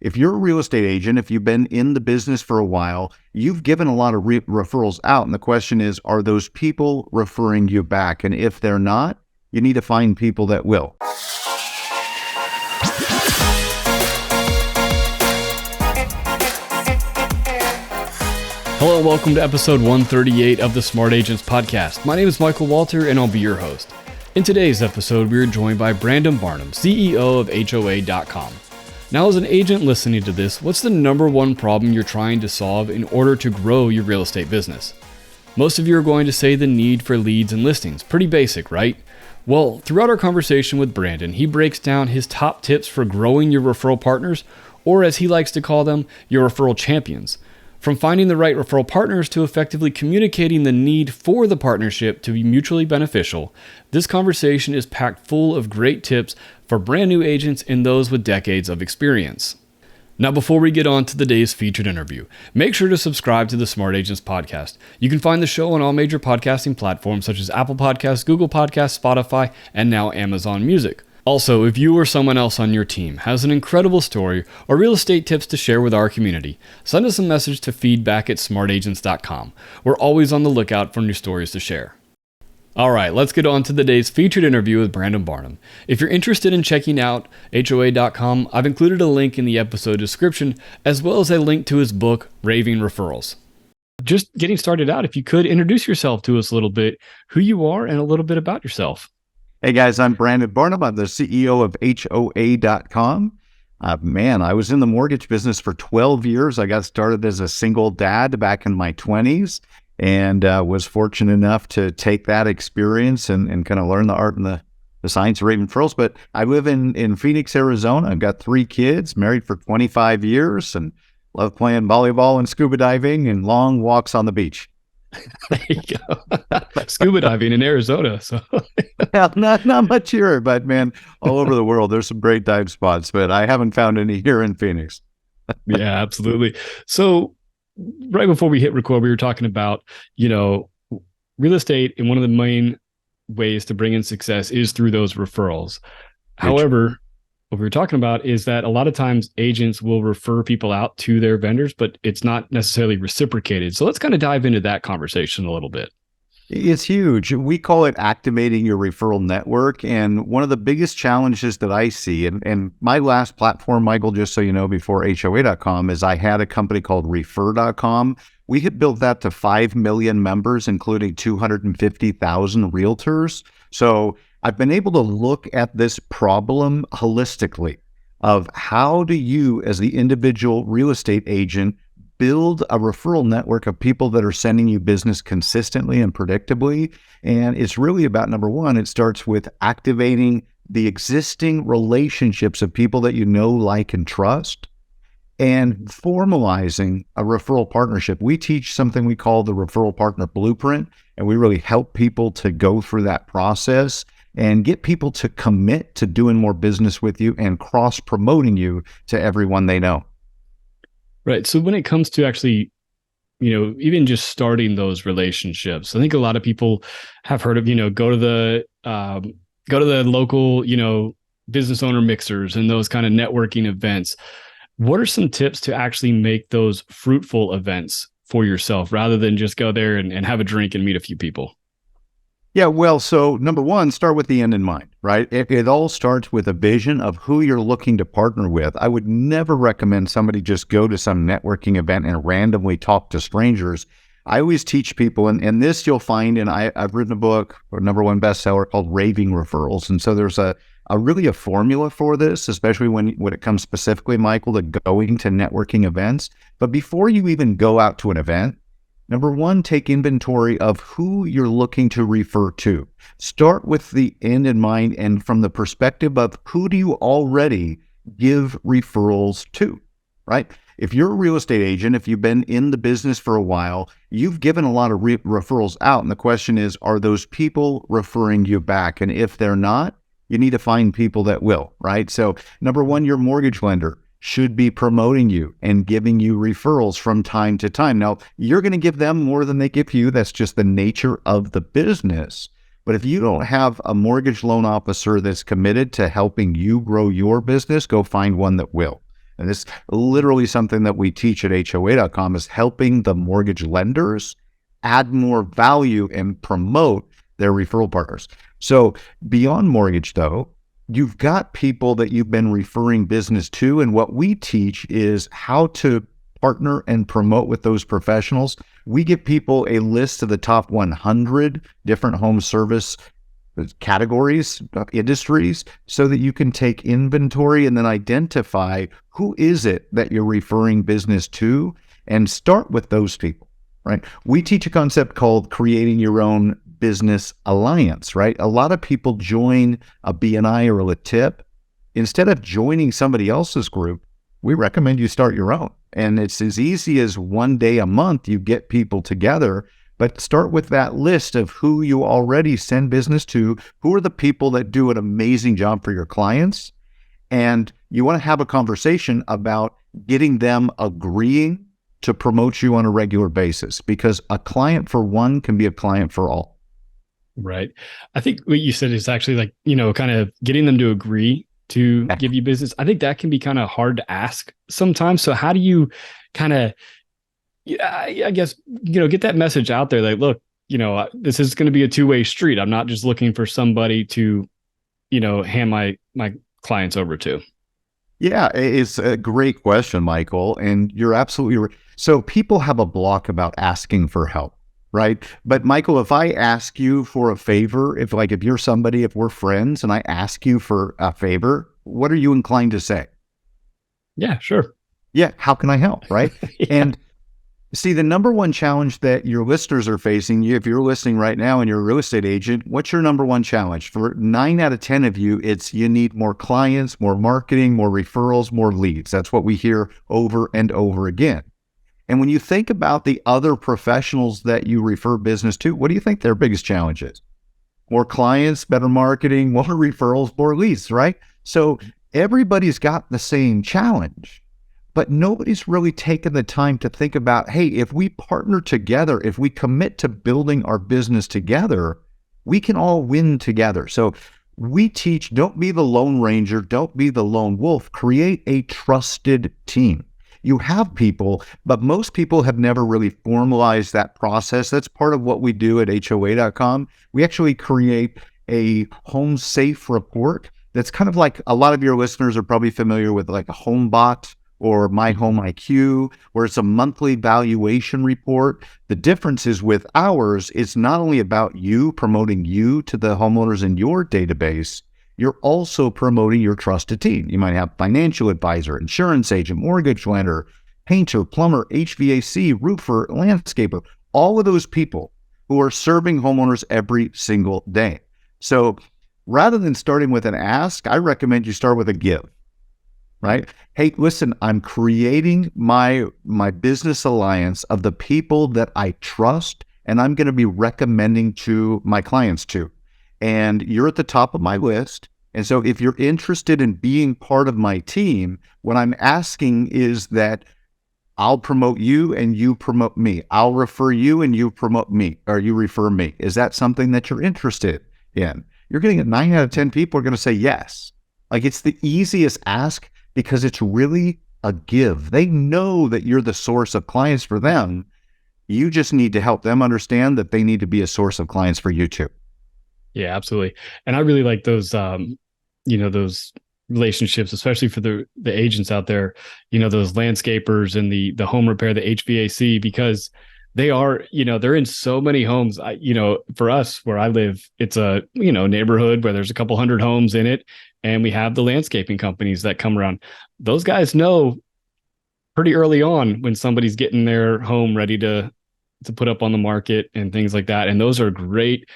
if you're a real estate agent, if you've been in the business for a while, you've given a lot of referrals out. And the question is, are those people referring you back? And if they're not, you need to find people that will. Hello, and welcome to episode 138 of the Smart Agents Podcast. My name is Michael Walter, and I'll be your host. In today's episode, we are joined by Brandon Barnum, CEO of HOA.com. Now, as an agent listening to this, what's the number one problem you're trying to solve in order to grow your real estate business? Most of you are going to say the need for leads and listings. Pretty basic, right? Well, throughout our conversation with Brandon, he breaks down his top tips for growing your referral partners, or as he likes to call them, your referral champions. From finding the right referral partners to effectively communicating the need for the partnership to be mutually beneficial, this conversation is packed full of great tips for brand new agents and those with decades of experience. Now, before we get on to today's featured interview, make sure to subscribe to the Smart Agents Podcast. You can find the show on all major podcasting platforms such as Apple Podcasts, Google Podcasts, Spotify, and now Amazon Music. Also, if you or someone else on your team has an incredible story or real estate tips to share with our community, send us a message to feedback@smartagents.com. We're always on the lookout for new stories to share. All right, let's get on to today's featured interview with Brandon Barnum. If you're interested in checking out HOA.com, I've included a link in the episode description, as well as a link to his book, Raving Referrals. Just getting started out, if you could introduce yourself to us a little bit, who you are and a little bit about yourself. Hey guys, I'm Brandon Barnum. I'm the CEO of HOA.com. I was in the mortgage business for 12 years. I got started as a single dad back in my 20s and was fortunate enough to take that experience and kind of learn the art and the science of raving referrals. But I live in Phoenix, Arizona. I've got 3 kids, married for 25 years, and love playing volleyball and scuba diving and long walks on the beach. There you go. Scuba diving in Arizona. So Yeah, not much here, but man, all over the world, there's some great dive spots, but I haven't found any here in Phoenix. Yeah, absolutely. So right before we hit record, we were talking about, real estate, and one of the main ways to bring in success is through those referrals. However, what we were talking about is that a lot of times agents will refer people out to their vendors, but it's not necessarily reciprocated. So let's kind of dive into that conversation a little bit. It's huge. We call it activating your referral network. And one of the biggest challenges that I see, and my last platform, Michael, just so you know, before HOA.com, is I had a company called Refer.com. We had built that to 5 million members, including 250,000 realtors. So I've been able to look at this problem holistically of how do you, as the individual real estate agent, build a referral network of people that are sending you business consistently and predictably. And it's really about, number one, it starts with activating the existing relationships of people that you know, like, and trust, and formalizing a referral partnership. We teach something we call the Referral Partner Blueprint, and we really help people to go through that process and get people to commit to doing more business with you and cross-promoting you to everyone they know. Right. So when it comes to actually, even just starting those relationships, I think a lot of people have heard of, go to the local, business owner mixers and those kind of networking events. What are some tips to actually make those fruitful events for yourself rather than just go there and have a drink and meet a few people? Yeah, well, so number one, start with the end in mind, right? It all starts with a vision of who you're looking to partner with. I would never recommend somebody just go to some networking event and randomly talk to strangers. I always teach people, and this you'll find, and I've written a book, or number one bestseller, called Raving Referrals. And so there's a formula for this, especially when it comes specifically, Michael, to going to networking events. But before you even go out to an event, number one, take inventory of who you're looking to refer to. Start with the end in mind and from the perspective of who do you already give referrals to, right? If you're a real estate agent, if you've been in the business for a while, you've given a lot of referrals out. And the question is, are those people referring you back? And if they're not, you need to find people that will, right? So number one, your mortgage lender should be promoting you and giving you referrals from time to time. Now, you're going to give them more than they give you. That's just the nature of the business. But if you don't have a mortgage loan officer that's committed to helping you grow your business, go find one that will. And this is literally something that we teach at HOA.com is helping the mortgage lenders add more value and promote their referral partners. So beyond mortgage though, you've got people that you've been referring business to. And what we teach is how to partner and promote with those professionals. We give people a list of the top 100 different home service categories, industries, so that you can take inventory and then identify who is it that you're referring business to and start with those people, right? We teach a concept called creating your own business alliance, right? A lot of people join a BNI or a tip. Instead of joining somebody else's group, we recommend you start your own. And it's as easy as one day a month you get people together. But start with that list of who you already send business to, who are the people that do an amazing job for your clients. And you want to have a conversation about getting them agreeing to promote you on a regular basis, because a client for one can be a client for all. Right. I think what you said is actually like, kind of getting them to agree to give you business. I think that can be kind of hard to ask sometimes. So how do you kind of, I guess, get that message out there like, look, this is going to be a two-way street. I'm not just looking for somebody to, hand my clients over to. Yeah, it's a great question, Michael. And you're absolutely right. So people have a block about asking for help, right? But Michael, if I ask you for a favor, if you're somebody, if we're friends and I ask you for a favor, what are you inclined to say? Yeah, sure. Yeah. How can I help? Right. Yeah. And see, the number one challenge that your listeners are facing, if you're listening right now and you're a real estate agent, what's your number one challenge? For 9 out of 10 of you, it's you need more clients, more marketing, more referrals, more leads. That's what we hear over and over again. And when you think about the other professionals that you refer business to, what do you think their biggest challenge is? More clients, better marketing, more referrals, more leads, right? So everybody's got the same challenge. But nobody's really taken the time to think about, hey, if we partner together, if we commit to building our business together, we can all win together. So we teach, don't be the Lone Ranger, don't be the lone wolf, create a trusted team. You have people, but most people have never really formalized that process. That's part of what we do at HOA.com. We actually create a home safe report that's kind of like, a lot of your listeners are probably familiar with like a HomeBot or My Home IQ, where it's a monthly valuation report. The difference is with ours, it's not only about you promoting you to the homeowners in your database, you're also promoting your trusted team. You might have financial advisor, insurance agent, mortgage lender, painter, plumber, HVAC, roofer, landscaper, all of those people who are serving homeowners every single day. So rather than starting with an ask, I recommend you start with a give. Right? Hey, listen, I'm creating my business alliance of the people that I trust and I'm going to be recommending to my clients to. And you're at the top of my list. And so if you're interested in being part of my team, what I'm asking is that I'll promote you and you promote me. I'll refer you and you promote me, or you refer me. Is that something that you're interested in? You're getting 9 out of 10 people are going to say yes. Like, it's the easiest ask, because it's really a give. They know that you're the source of clients for them. You just need to help them understand that they need to be a source of clients for you too. Yeah, absolutely. And I really like those, those relationships, especially for the agents out there, those landscapers and the home repair, the HVAC, because they are, they're in so many homes. For us, where I live, it's a, neighborhood where there's a couple hundred homes in it. And we have the landscaping companies that come around. Those guys know pretty early on when somebody's getting their home ready to put up on the market and things like that. And those are great,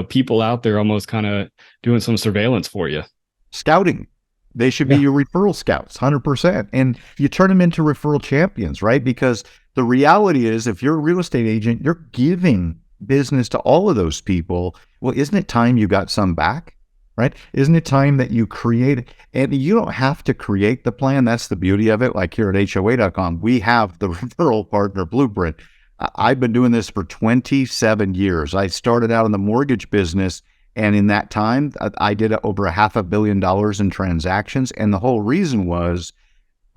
people out there almost kind of doing some surveillance for you. Scouting. They should be your referral scouts, 100%. And you turn them into referral champions, right? Because the reality is, if you're a real estate agent, you're giving business to all of those people. Well, isn't it time you got some back? Right? Isn't it time that you create? And you don't have to create the plan. That's the beauty of it. Like here at HOA.com, we have the referral partner blueprint. I've been doing this for 27 years. I started out in the mortgage business, and in that time, I did over $500 million in transactions. And the whole reason was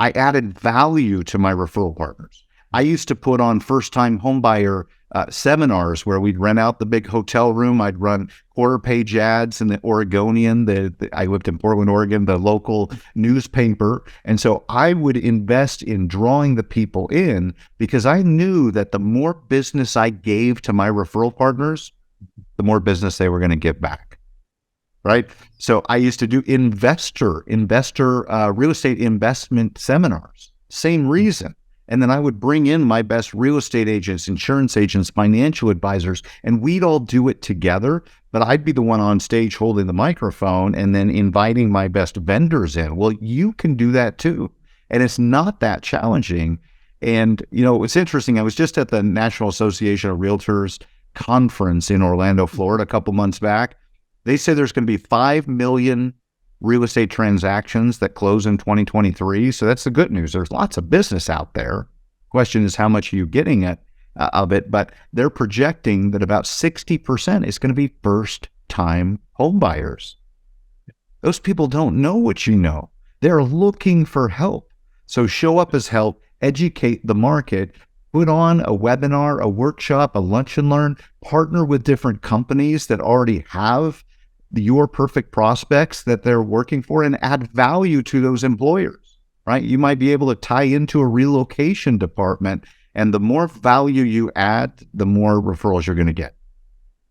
I added value to my referral partners. I used to put on first-time homebuyer seminars where we'd rent out the big hotel room. I'd run quarter-page ads in the Oregonian. I lived in Portland, Oregon, the local newspaper. And so I would invest in drawing the people in because I knew that the more business I gave to my referral partners, the more business they were going to get back. Right. So I used to do investor real estate investment seminars. Same reason. And then I would bring in my best real estate agents, insurance agents, financial advisors, and we'd all do it together. But I'd be the one on stage holding the microphone and then inviting my best vendors in. Well, you can do that too. And it's not that challenging. And, it's interesting. I was just at the National Association of Realtors conference in Orlando, Florida, a couple months back. They say there's going to be 5 million real estate transactions that close in 2023. So that's the good news. There's lots of business out there. Question is, how much are you getting of it? But they're projecting that about 60% is going to be first-time home buyers. Those people don't know what you know. They're looking for help. So show up as help, educate the market, put on a webinar, a workshop, a lunch and learn, partner with different companies that already have your perfect prospects that they're working for, and add value to those employers, right? You might be able to tie into a relocation department, and the more value you add, the more referrals you're going to get.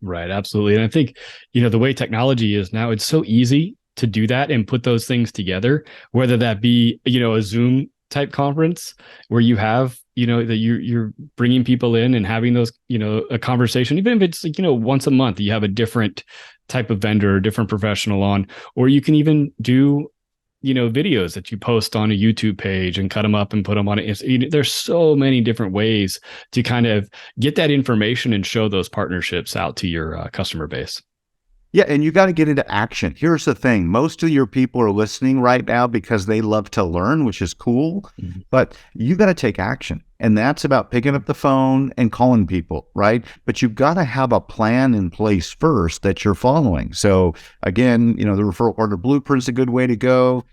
Right. Absolutely. And I think, the way technology is now, it's so easy to do that and put those things together, whether that be, a Zoom type conference where you have, that you're bringing people in and having those, a conversation, even if it's once a month, you have a different type of vendor, a different professional on, or you can even do, videos that you post on a YouTube page and cut them up and put them on it. There's so many different ways to kind of get that information and show those partnerships out to your customer base. Yeah, and you got to get into action. Here's the thing. Most of your people are listening right now because they love to learn, which is cool, but you got to take action. And that's about picking up the phone and calling people, right? But you've got to have a plan in place first that you're following. So again, the Referral Partner Blueprint is a good way to go.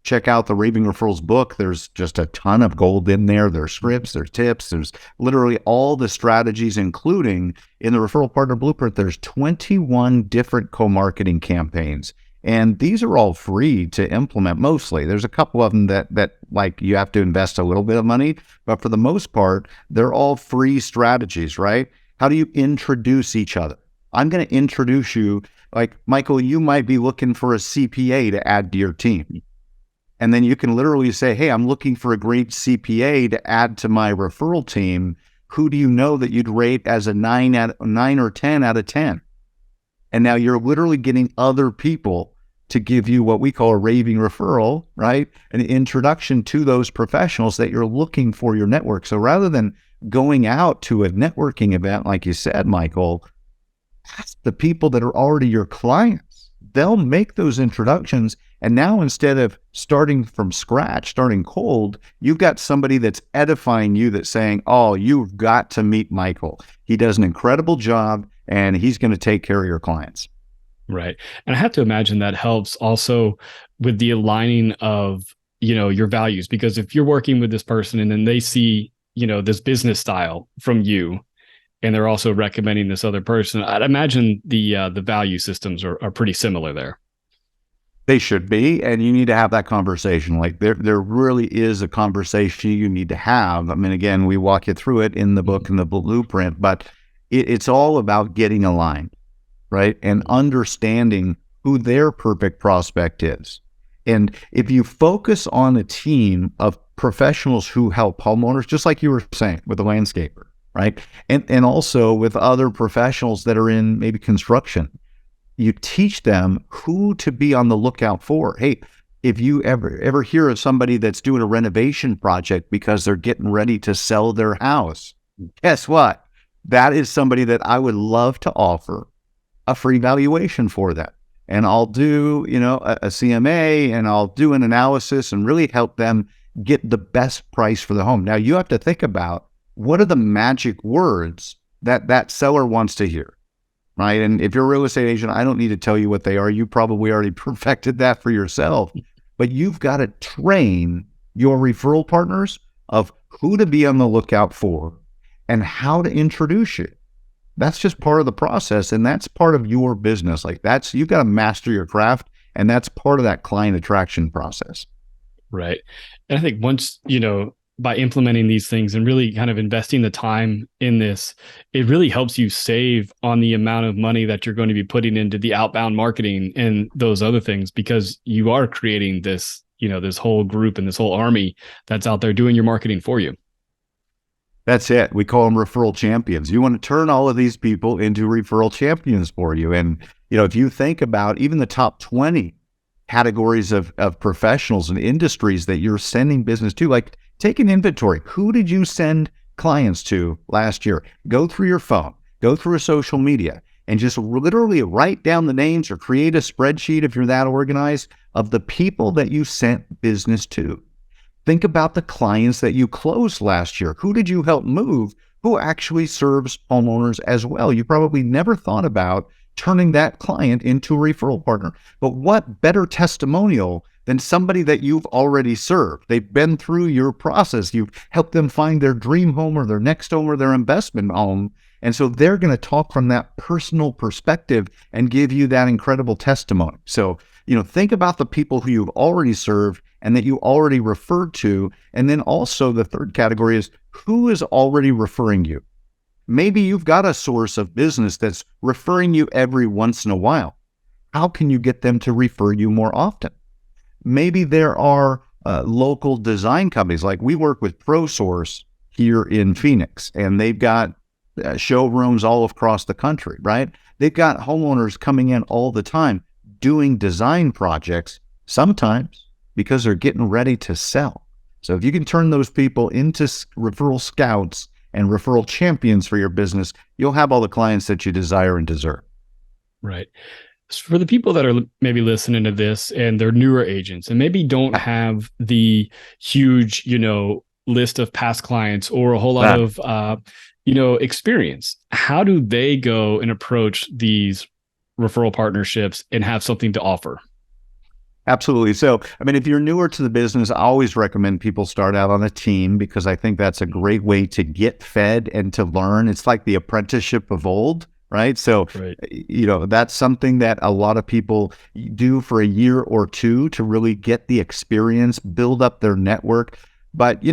Check out the Raving Referrals book. There's just a ton of gold in there. There's scripts, there's tips, there's literally all the strategies, including in the Referral Partner Blueprint, there's 21 different co-marketing campaigns. And these are all free to implement mostly. There's a couple of them that like you have to invest a little bit of money, but for the most part, they're all free strategies, right? How do you introduce each other? I'm going to introduce you, like Michael, you might be looking for a CPA to add to your team. And then you can literally say, hey, I'm looking for a great CPA to add to my referral team. Who do you know that you'd rate as a 9 or 10 out of 10? And now you're literally getting other people to give you what we call a raving referral, right? An introduction to those professionals that you're looking for your network. So rather than going out to a networking event, like you said, Michael, ask the people that are already your clients. They'll make those introductions. And now instead of starting from scratch, starting cold, you've got somebody that's edifying you, that's saying, oh, you've got to meet Michael. He does an incredible job and he's going to take care of your clients. Right. And I have to imagine that helps also with the aligning of, your values, because if you're working with this person and then they see, this business style from you, and they're also recommending this other person, I'd imagine the value systems are pretty similar there. They should be, and you need to have that conversation. Like there really is a conversation you need to have. I mean, again, we walk you through it in the book and the blueprint, but it's all about getting aligned, right? And understanding who their perfect prospect is. And if you focus on a team of professionals who help homeowners, just like you were saying with the landscaper, right? And also with other professionals that are in maybe construction, you teach them who to be on the lookout for. Hey, if you ever hear of somebody that's doing a renovation project because they're getting ready to sell their house, guess what? That is somebody that I would love to offer a free valuation for that. And I'll do, a CMA, and I'll do an analysis and really help them get the best price for the home. Now you have to think about, what are the magic words that seller wants to hear? Right. And if you're a real estate agent, I don't need to tell you what they are. You probably already perfected that for yourself, but you've got to train your referral partners of who to be on the lookout for and how to introduce you. That's just part of the process, and that's part of your business. Like you've got to master your craft, and that's part of that client attraction process. Right. And I think once, by implementing these things and really kind of investing the time in this, it really helps you save on the amount of money that you're going to be putting into the outbound marketing and those other things, because you are creating this, this whole group and this whole army that's out there doing your marketing for you. That's it. We call them referral champions. You want to turn all of these people into referral champions for you. And, if you think about even the top 20 categories of professionals and industries that you're sending business to, like take an inventory. Who did you send clients to last year? Go through your phone, go through a social media, and just literally write down the names or create a spreadsheet if you're that organized of the people that you sent business to. Think about the clients that you closed last year. Who did you help move? Who actually serves homeowners as well? You probably never thought about turning that client into a referral partner. But what better testimonial than somebody that you've already served? They've been through your process. You've helped them find their dream home or their next home or their investment home. And so they're going to talk from that personal perspective and give you that incredible testimony. So, think about the people who you've already served and that you already referred to. And then also the third category is who is already referring you. Maybe you've got a source of business that's referring you every once in a while. How can you get them to refer you more often? Maybe there are local design companies. Like we work with ProSource here in Phoenix, and they've got showrooms all across the country, right? They've got homeowners coming in all the time doing design projects, sometimes because they're getting ready to sell. So if you can turn those people into referral scouts and referral champions for your business, you'll have all the clients that you desire and deserve. Right. For the people that are maybe listening to this and they're newer agents and maybe don't have the huge, list of past clients or a whole lot of, experience, how do they go and approach these referral partnerships and have something to offer? Absolutely. So, if you're newer to the business, I always recommend people start out on a team because I think that's a great way to get fed and to learn. It's like the apprenticeship of old, right? So, Right. That's something that a lot of people do for a year or two to really get the experience, build up their network. But,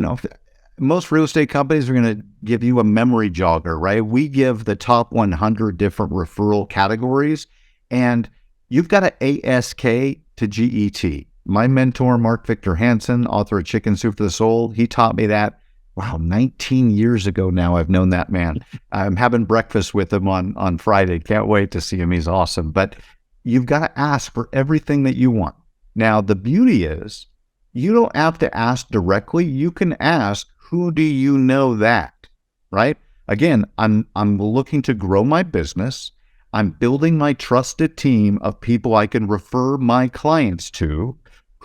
most real estate companies are going to give you a memory jogger, right? We give the top 100 different referral categories, and you've got to ASK to GET. My mentor, Mark Victor Hansen, author of Chicken Soup for the Soul, he taught me that. Wow, 19 years ago now, I've known that man. I'm having breakfast with him on Friday. Can't wait to see him. He's awesome. But you've got to ask for everything that you want. Now, the beauty is you don't have to ask directly. You can ask, who do you know that, right? Again, I'm looking to grow my business. I'm building my trusted team of people I can refer my clients to.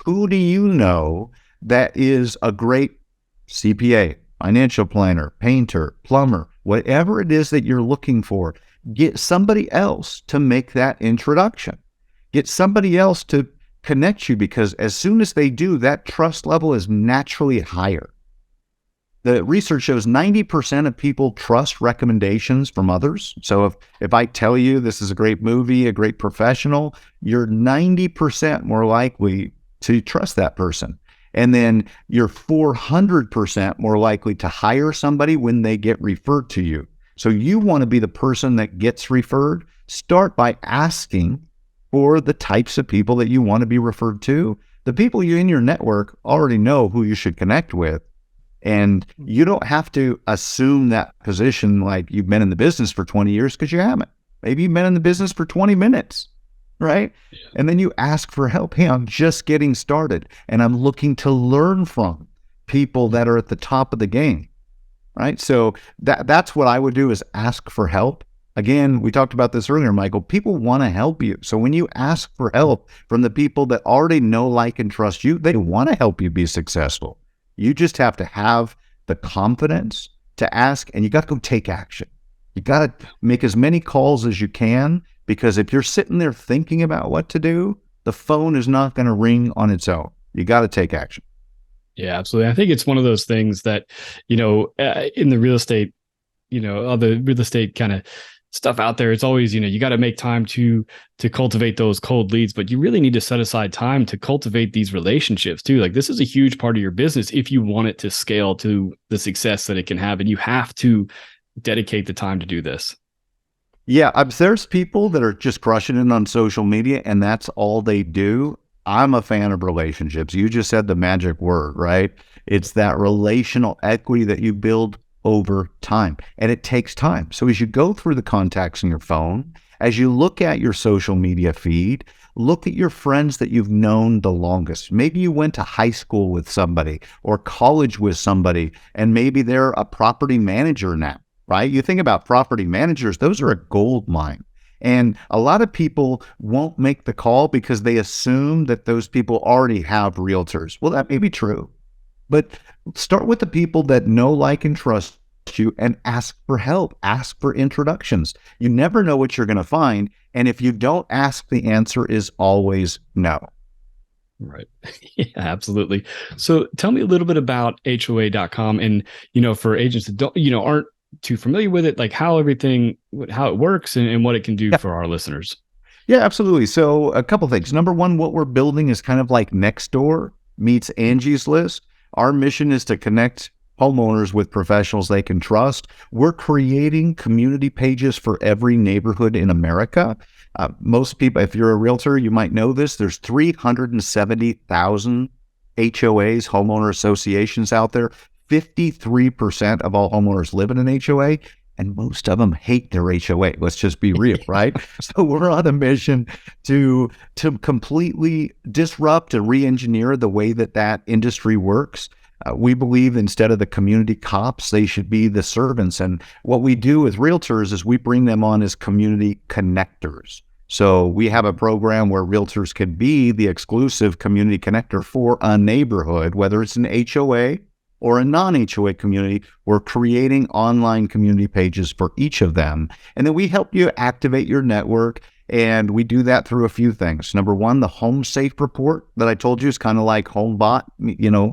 Who do you know that is a great CPA, financial planner, painter, plumber, whatever it is that you're looking for? Get somebody else to make that introduction. Get somebody else to connect you, because as soon as they do, that trust level is naturally higher. The research shows 90% of people trust recommendations from others. So if I tell you this is a great movie, a great professional, you're 90% more likely to trust that person. And then you're 400% more likely to hire somebody when they get referred to you. So you want to be the person that gets referred. Start by asking for the types of people that you want to be referred to. The people you in your network already know who you should connect with. And you don't have to assume that position like you've been in the business for 20 years, because you haven't. Maybe you've been in the business for 20 minutes, right? Yeah. And then you ask for help. Hey, I'm just getting started and I'm looking to learn from people that are at the top of the game, right? So that's what I would do, is ask for help. Again, we talked about this earlier, Michael. People want to help you. So when you ask for help from the people that already know, like, and trust you, they want to help you be successful. You just have to have the confidence to ask, and you got to go take action. You got to make as many calls as you can, because if you're sitting there thinking about what to do, the phone is not going to ring on its own. You got to take action. Yeah, absolutely. I think it's one of those things that, in the real estate, all the real estate kind of stuff out there, it's always, you got to make time to cultivate those cold leads, but you really need to set aside time to cultivate these relationships too. Like this is a huge part of your business if you want it to scale to the success that it can have, and you have to dedicate the time to do this. Yeah, there's people that are just crushing it on social media and that's all they do. I'm a fan of relationships. You just said the magic word, right? It's that relational equity that you build over time, and it takes time. So as you go through the contacts in your phone, as you look at your social media feed, look at your friends that you've known the longest. Maybe you went to high school with somebody or college with somebody, and maybe they're a property manager now, right? You think about property managers, those are a gold mine. And a lot of people won't make the call because they assume that those people already have realtors. Well, that may be true, but start with the people that know, like, and trust you and ask for help, ask for introductions. You never know what you're going to find. And if you don't ask, the answer is always no. Right. Yeah, absolutely. So tell me a little bit about HOA.com and, for agents that don't, aren't too familiar with it, like how it works and what it can do Yeah. for our listeners. Yeah, absolutely. So a couple things. Number one, what we're building is kind of like Nextdoor meets Angie's List. Our mission is to connect homeowners with professionals they can trust. We're creating community pages for every neighborhood in America. Most people, if you're a realtor, you might know this. There's 370,000 HOAs, homeowner associations out there. 53% of all homeowners live in an HOA, and most of them hate their HOA. Let's just be real, right? So we're on a mission to completely disrupt and re-engineer the way that industry works. We believe instead of the community cops, they should be the servants. And what we do with realtors is we bring them on as community connectors. So we have a program where realtors can be the exclusive community connector for a neighborhood, whether it's an HOA or a non-HOA community. We're creating online community pages for each of them. And then we help you activate your network. And we do that through a few things. Number one, the Home Safe Report that I told you is kind of like HomeBot,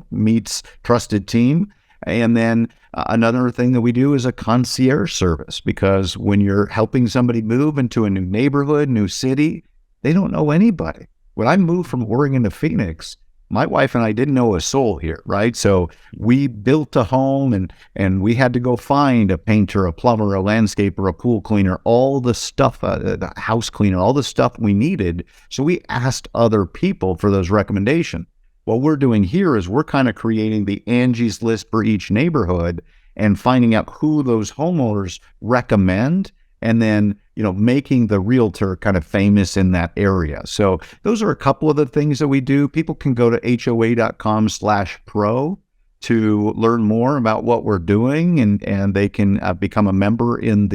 meets Trusted Team. And then another thing that we do is a concierge service, because when you're helping somebody move into a new neighborhood, new city, they don't know anybody. When I moved from Oregon to Phoenix, my wife and I didn't know a soul here, right? So we built a home and we had to go find a painter, a plumber, a landscaper, a pool cleaner, all the stuff, the house cleaner, all the stuff we needed. So we asked other people for those recommendations. What we're doing here is we're kind of creating the Angie's List for each neighborhood and finding out who those homeowners recommend, and then, making the realtor kind of famous in that area. So those are a couple of the things that we do. People can go to HOA.com/pro to learn more about what we're doing, and they can become a member in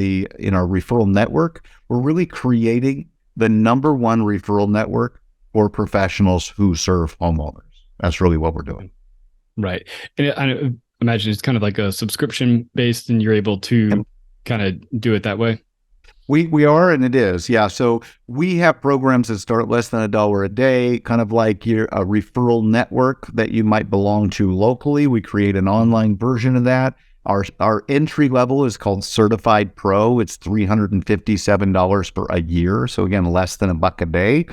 our referral network. We're really creating the number one referral network for professionals who serve homeowners. That's really what we're doing. Right. And I imagine it's kind of like a subscription based, and you're able to kind of do it that way. We are, and it is. Yeah. So we have programs that start at less than $1 a day, kind of like a referral network that you might belong to locally. We create an online version of that. Our entry level is called Certified Pro. It's $357 for a year. So again, less than $1 a day.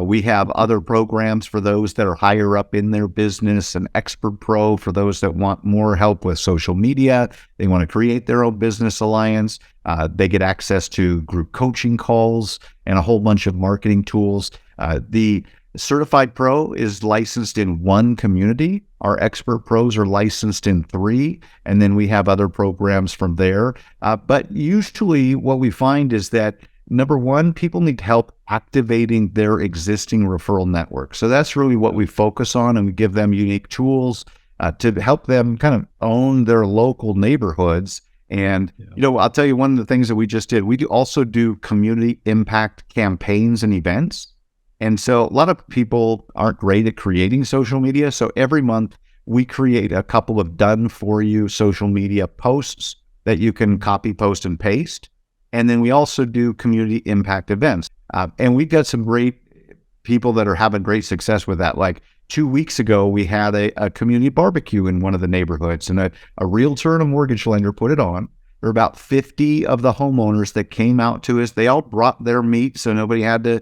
We have other programs for those that are higher up in their business, an Expert Pro for those that want more help with social media. They want to create their own business alliance. They get access to group coaching calls and a whole bunch of marketing tools. The Certified Pro is licensed in 1 community. Our Expert Pros are licensed in 3, and then we have other programs from there. But usually what we find is that, number one, people need help activating their existing referral network. So that's really what we focus on, and we give them unique tools to help them kind of own their local neighborhoods. And, I'll tell you one of the things that we just did. We also do community impact campaigns and events. And so a lot of people aren't great at creating social media. So every month we create a couple of done for you social media posts that you can copy, post, and paste. And then we also do community impact events. And we've got some great people that are having great success with that. Like 2 weeks ago, we had a community barbecue in one of the neighborhoods, and a realtor and a mortgage lender put it on. There were about 50 of the homeowners that came out to us. They all brought their meat, so nobody had to,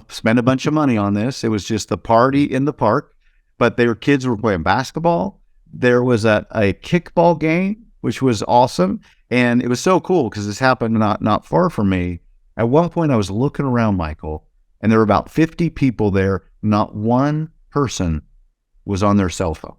spend a bunch of money on this. It was just the party in the park, but their kids were playing basketball. There was a kickball game, which was awesome. And it was so cool because this happened not far from me. At one point, I was looking around, Michael, and there were about 50 people there. Not one person was on their cell phone.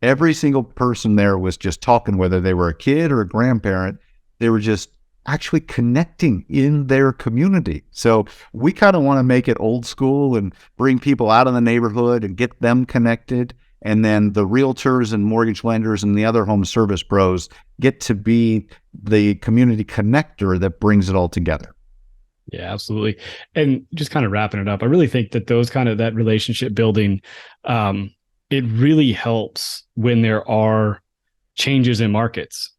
Every single person there was just talking, whether they were a kid or a grandparent. They were just actually connecting in their community. So we kind of want to make it old school and bring people out of the neighborhood and get them connected. And then the realtors and mortgage lenders and the other home service pros get to be the community connector that brings it all together. Yeah, absolutely. And just kind of wrapping it up, I really think that that relationship building, it really helps when there are changes in markets.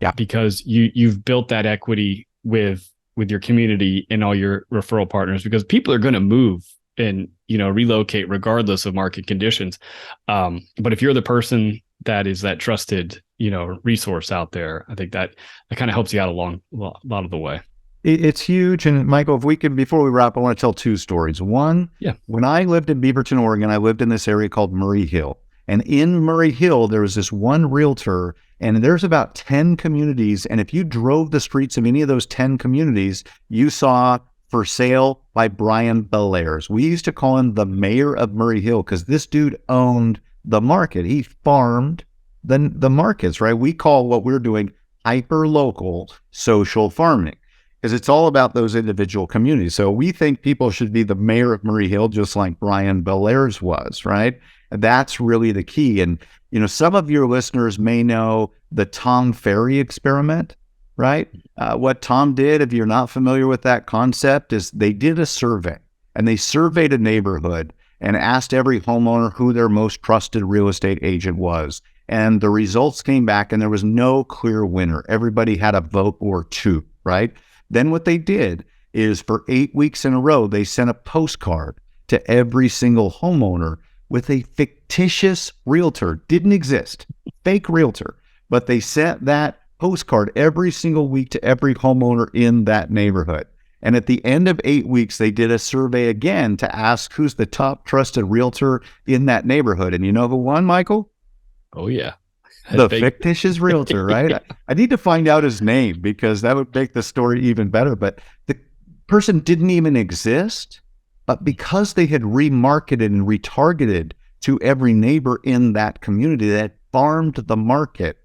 Yeah. Because you've built that equity with your community and all your referral partners, because people are going to move and, relocate regardless of market conditions. But if you're the person that is that trusted, resource out there, I think that kind of helps you out a lot of the way. It's huge. And Michael, if we can, before we wrap, I want to tell two stories. One, when I lived in Beaverton, Oregon, I lived in this area called Murray Hill. And in Murray Hill, there was this one realtor, and there's about 10 communities. And if you drove the streets of any of those 10 communities, you saw for sale by Brian Belair's. We used to call him the mayor of Murray Hill because this dude owned the market. He farmed the markets, right? We call what we're doing hyper-local social farming, because it's all about those individual communities. So we think people should be the mayor of Murray Hill, just like Brian Belair's was, right? And that's really the key. And, some of your listeners may know the Tom Ferry experiment, right? What Tom did, if you're not familiar with that concept, is they did a survey, and they surveyed a neighborhood and asked every homeowner who their most trusted real estate agent was. And the results came back, and there was no clear winner. Everybody had a vote or two, right? Then what they did is for 8 weeks in a row, they sent a postcard to every single homeowner with a fictitious realtor, didn't exist, fake realtor, but they sent that postcard every single week to every homeowner in that neighborhood. And at the end of 8 weeks, they did a survey again to ask who's the top trusted realtor in that neighborhood. And you know who won, Michael? Oh, yeah. The fictitious realtor, right? Yeah. I need to find out his name because that would make the story even better. But the person didn't even exist, but because they had remarketed and retargeted to every neighbor in that community that farmed the market,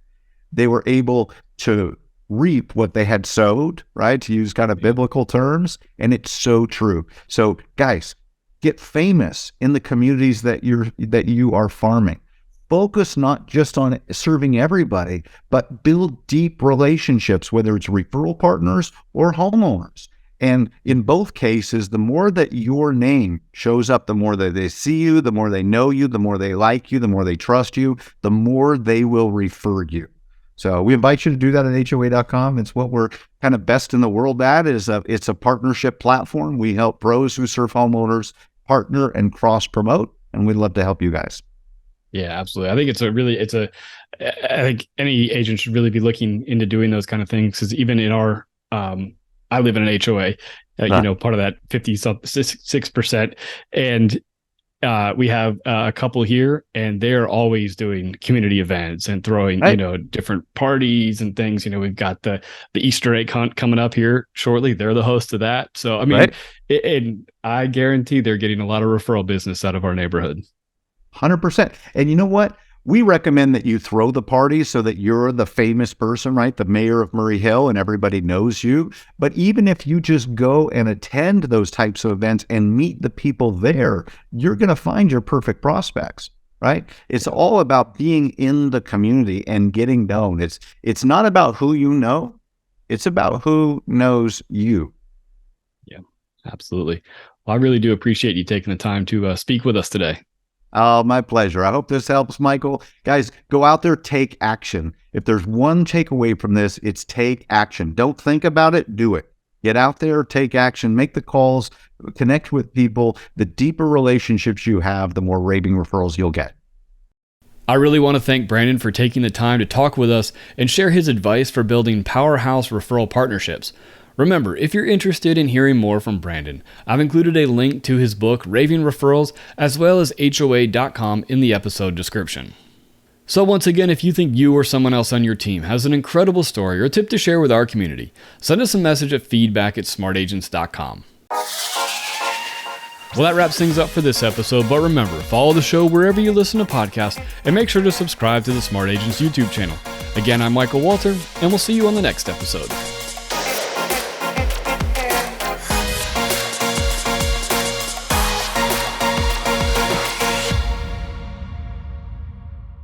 they were able to reap what they had sowed, right? To use kind of biblical terms. And it's so true. So guys, get famous in the communities that you are farming. Focus not just on serving everybody, but build deep relationships, whether it's referral partners or homeowners. And in both cases, the more that your name shows up, the more that they see you, the more they know you, the more they like you, the more they trust you, the more they will refer you. So we invite you to do that at HOA.com. It's what we're kind of best in the world at. It's a partnership platform. We help pros who serve homeowners partner and cross promote, and we'd love to help you guys. Yeah, absolutely. I think I think any agent should really be looking into doing those kind of things, because even in our, I live in an HOA, part of that 56%. And we have a couple here, and they're always doing community events and throwing, different parties and things. We've got the Easter egg hunt coming up here shortly. They're the host of that. So, I mean, and I guarantee they're getting a lot of referral business out of our neighborhood. 100%. And you know what? We recommend that you throw the party so that you're the famous person, right? The mayor of Murray Hill, and everybody knows you. But even if you just go and attend those types of events and meet the people there, you're going to find your perfect prospects, right? It's all about being in the community and getting known. It's not about who you know. It's about who knows you. Yeah, absolutely. Well, I really do appreciate you taking the time to speak with us today. Oh, my pleasure. I hope this helps, Michael. Guys, go out there, take action. If there's one takeaway from this, it's take action. Don't think about it, do it. Get out there, take action, make the calls, connect with people. The deeper relationships you have, the more raving referrals you'll get. I really want to thank Brandon for taking the time to talk with us and share his advice for building powerhouse referral partnerships. Remember, if you're interested in hearing more from Brandon, I've included a link to his book, Raving Referrals, as well as HOA.com in the episode description. So once again, if you think you or someone else on your team has an incredible story or tip to share with our community, send us a message at feedback@smartagents.com. Well, that wraps things up for this episode, but remember, follow the show wherever you listen to podcasts and make sure to subscribe to the Smart Agents YouTube channel. Again, I'm Michael Walter, and we'll see you on the next episode.